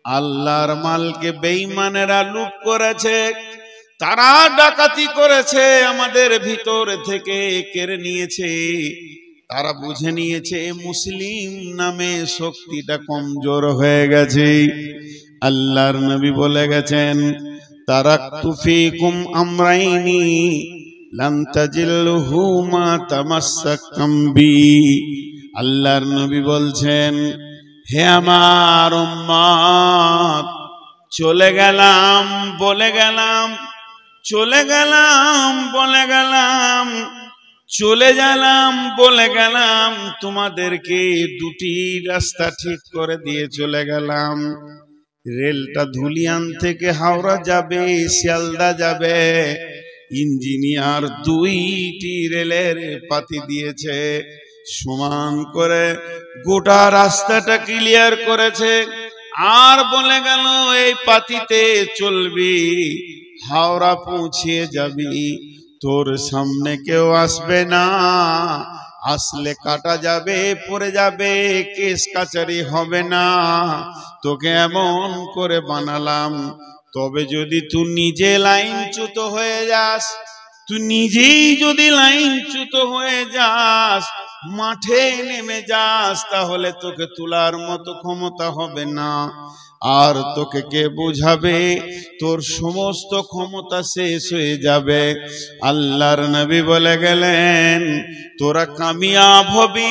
আল্লাহর মালকে বেঈমানেরা লুট করেছে, তারা ডাকাতি করেছে, আমাদের ভিতর থেকে কেড়ে নিয়েছে। তারা বুঝে নিয়েছে মুসলিম নামে শক্তিটা কমজোর হয়ে গেছে। আল্লাহর নবী বলে গেছেন, তারাকতু ফীকুম আমরাইনি লান তাজিল্লুহুমা তামাসসাকতুম বি। আল্লাহর নবী বলছেন, হে আমার উম্মত, চলে গেলাম বলে গেলাম, চলে গেলাম বলে গেলাম, চলে গেলাম বলে গেলাম, তোমাদেরকে দুটি রাস্তা ঠিক করে দিয়ে চলে গেলাম। রেলটা ধুলিয়ান থেকে হাওড়া যাবে, শিয়ালদা যাবে। ইঞ্জিনিয়ার দুইটি রেলের পাতি দিয়েছে, সমান করে গোটা রাস্তাটা ক্লিয়ার করেছে। আর বলে গেল, এই পাতিতে চলবি, হাওড়া পৌঁছে যাবি, তোর সামনে কেউ আসবে না, আসলে কাটা যাবে, পড়ে যাবে, কেস কাচারি হবে না। তোকে এমন করে বানালাম, তবে যদি তুই নিজে লাইনচ্যুত হয়ে যাস, তুই নিজেই যদি লাইনচ্যুত হয়ে যাস, মাঠে নেমে যাস, তাহলে তোকে তোলার মতো ক্ষমতা হবে না। আর তোকে কে বুঝাবে? তোর সমস্ত ক্ষমতা শেষ হয়ে যাবে। আল্লাহর নবী বলে গেলেন, তোরা কামিয়াব হবি।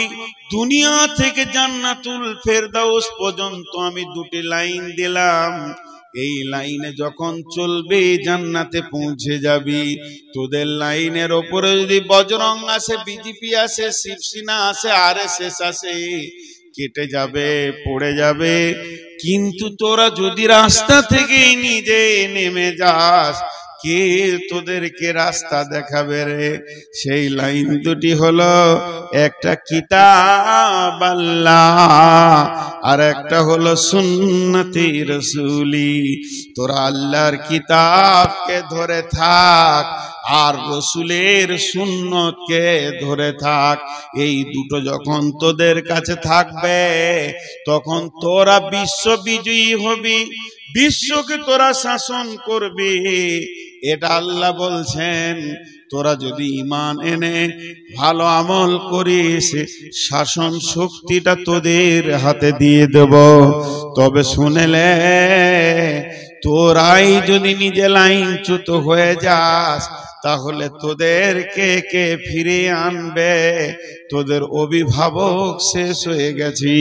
দুনিয়া থেকে জান্নাতুল ফেরদাউস পর্যন্ত আমি দুটি লাইন দিলাম, এই লাইনে যখন চলবে জান্নাতে পৌঁছে যাবি। তোদের লাইনের ওপরে যদি বজরং আসে, বিজেপি আসে, শিবসেনা আসে, আরএসএস আসে, কেটে যাবে, পড়ে যাবে। কিন্তু তোরা যদি রাস্তা থেকে নিজে নেমে যাস, কে তোদেরকে রাস্তা দেখাবে রে? সেই লাইন দুটি হলো, একটা কিতাব আল্লাহ, আর একটা হলো সুন্নতি রাসূলি। তোরা আল্লাহর কিতাবকে ধরে থাক, আর রসুলের সুন্নতকে ধরে থাক। এই দুটো যখন তোদের কাছে থাকবে, তখন তোরা বিশ্ব বিজয়ী হবি, বিশ্বকে তোরা শাসন করবি। এটা আল্লাহ বলছেন। তোরা যদি ঈমান এনে ভালো আমল করিস, শাসন শক্তিটা তোদের হাতে দিয়ে দেব। তবে শুনেলে, তোরাই যদি নিজে লাইনচ্যুত হয়ে যাস, তাহলে তোদেরকে কে ফিরিয়ে আনবে? তোদের অভিভাবক শেষ হয়ে গেছে।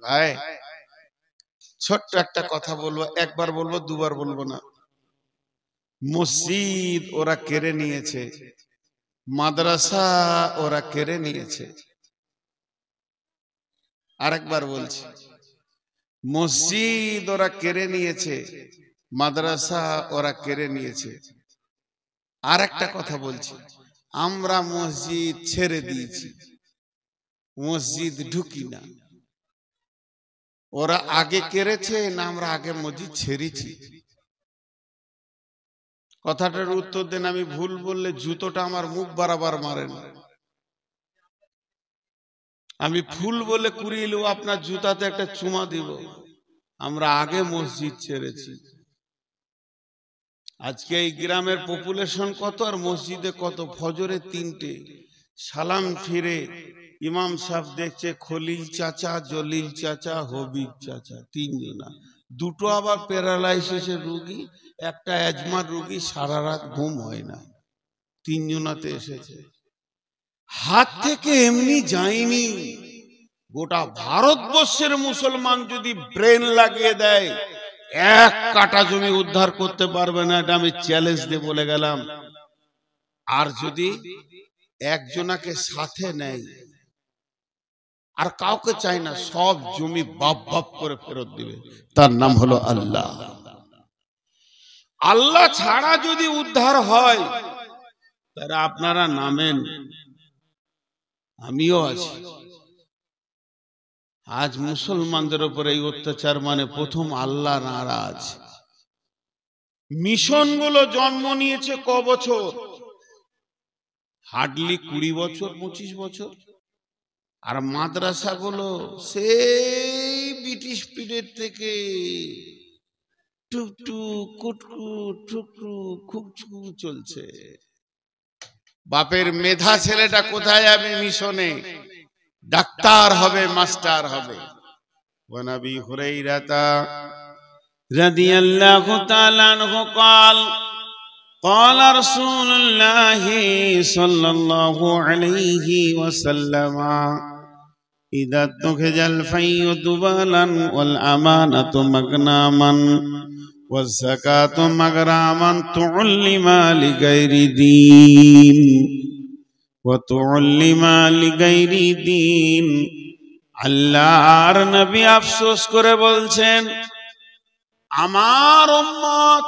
ভাই, ছোট্ট একটা কথা বলবো, একবার বলবো, দুবার বলবো না। মসজিদ ওরা কেড়ে নিয়েছে, মাদ্রাসা ওরা কেড়ে নিয়েছে। আরেকবার বলছি, মসজিদ ওরা কেড়ে নিয়েছে, মাদ্রাসা ওরা কেড়ে নিয়েছে। আর একটা কথা বলছি, আমরা মসজিদ ছেড়ে দিয়েছি, মসজিদ ঢুকি না। ওরা আগে কেড়েছে না আমরা আগে মসজিদ ছেড়েছি? কথাটার উত্তর দেন। আমি ভুল বললে জুতোটা আমার মুখ বরাবর মারেন। আমি ফুল বলে কুড়িয়েলেও আপনার জুতাতে একটা চুমা দিব। আমরা আগে মসজিদ ছেড়েছি। আজকে এই গ্রামের পপুলেশন কত, আর মসজিদে কত? ফজরে 3টে, সালাম ফিরে ইমাম সাহেব দেখছে খলিল চাচা, জলিল চাচা, হবিব চাচা, 3 জনা। দুটো আবার প্যারালাইসিসের রোগী, একটা অ্যাজমার রোগী, সারা রাত ঘুম হয় না। 3 জনাতে এসেছে। হাত থেকে এমনি যায়নি। গোটা ভারতবর্ষের মুসলমান যদি ব্রেন লাগিয়ে দেয়, 1 কাটা জমি উদ্ধার করতে পারবে না। এটা আমি চ্যালেঞ্জ দিয়ে বলে গেলাম। আর যদি একজনাকে সাথে নেয়, আর কাউকে চাই না, সব জমি বাপ বাপ করে ফেরত দিবে। তার নাম হলো আল্লাহ। আল্লাহ ছাড়া যদি উদ্ধার হয়, তারা আপনারা নামেন, আমিও আছি। আজ মুসলমানদের উপর এই অত্যাচার, মানে প্রথম আল্লাহ নারাজ। মিশনগুলো জন্ম নিয়েছে ক বছর? হার্ডলি 20 বছর, 25 বছর। আর মাদ্রাসাগুলো সেই স্পিডের থেকে টুকটুক কুটকুট ঠুকটুক খুকছু চলছে। বাপের মেধা ছেলেটা কোথায় যাবে? মিশনে ডাক্তার হবে, মাস্টার হবে। ওয়ানাবি হুরাইরাতা রাদিয়াল্লাহু তাআলা আনহু قال قال رسول الله صلى الله عليه وسلم إذا اتخذ الفي دبالا والأمانة مغناما والزكاة مغراما تعلم لغير دين وتعلم لغير دين। আল্লাহর নবী আফসোস করে বলছেন, আমার উম্মত